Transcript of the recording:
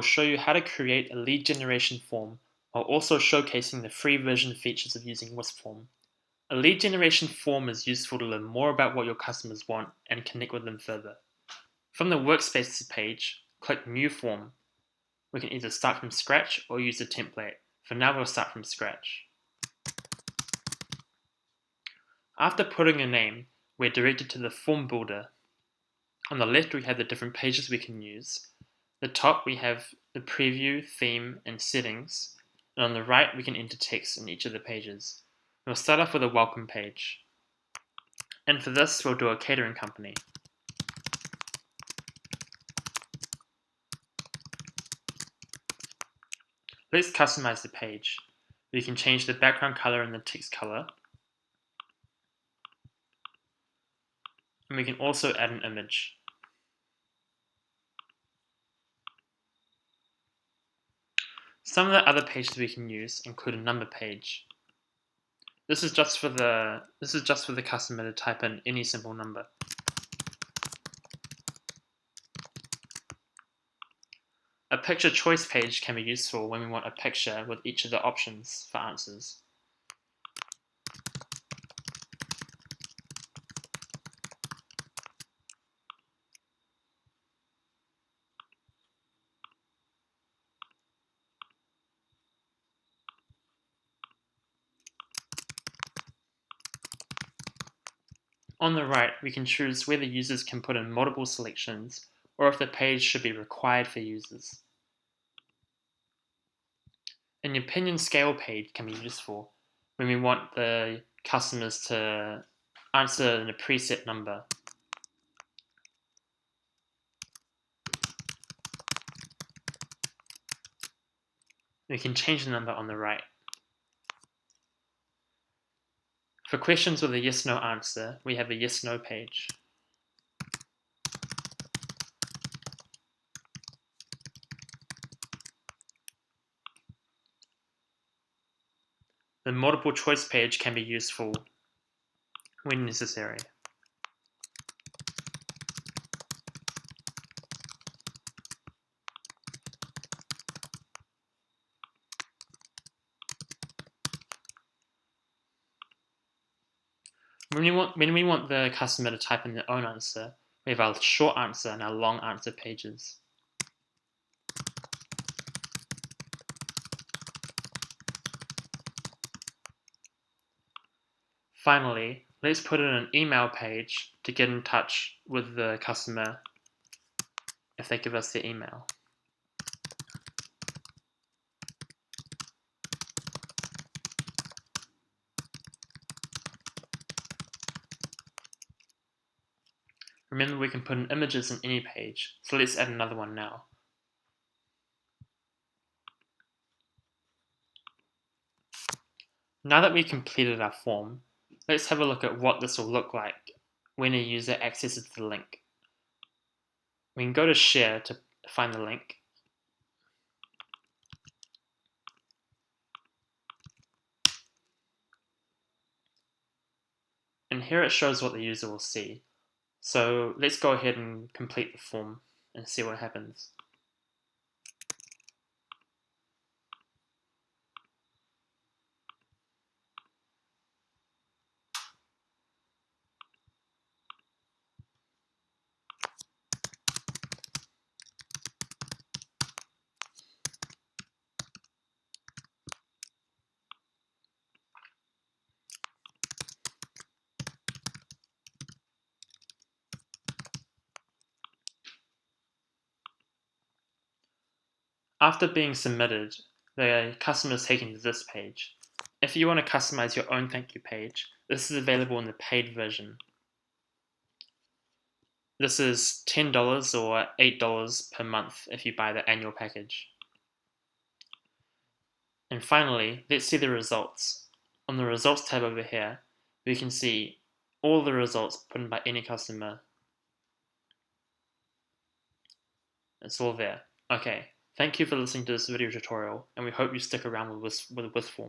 will show you how to create a lead generation form while also showcasing the free version features of using Wispform. A lead generation form is useful to learn more about what your customers want and connect with them further. From the Workspaces page, click New Form. We can either start from scratch or use a template. For now, we'll start from scratch. After putting a name, we're directed to the form builder. On the left, we have the different pages we can use. At the top, we have the preview, theme, and settings. And on the right, we can enter text in each of the pages. We'll start off with a welcome page. And for this, we'll do a catering company. Let's customize the page. We can change the background color and the text color. And we can also add an image. Some of the other pages we can use include a number page. This is just for the customer to type in any simple number. A picture choice page can be useful when we want a picture with each of the options for answers. On the right, we can choose whether users can put in multiple selections or if the page should be required for users. An opinion scale page can be useful when we want the customers to answer in a preset number. We can change the number on the right. For questions with a yes-no answer, we have a yes-no page. The multiple choice page can be useful when necessary. When we want the customer to type in their own answer, we have our short answer and our long answer pages. Finally, let's put in an email page to get in touch with the customer if they give us their email. Remember, we can put in images in any page, so let's add another one now. Now that we've completed our form, let's have a look at what this will look like when a user accesses the link. We can go to Share to find the link. And here it shows what the user will see. So let's go ahead and complete the form and see what happens. After being submitted, the customer is taken to this page. If you want to customize your own thank you page, this is available in the paid version. This is $10 or $8 per month if you buy the annual package. And finally, let's see the results. On the results tab over here, we can see all the results put in by any customer. It's all there. Okay, thank you for listening to this video tutorial, and we hope you stick around with Wispform.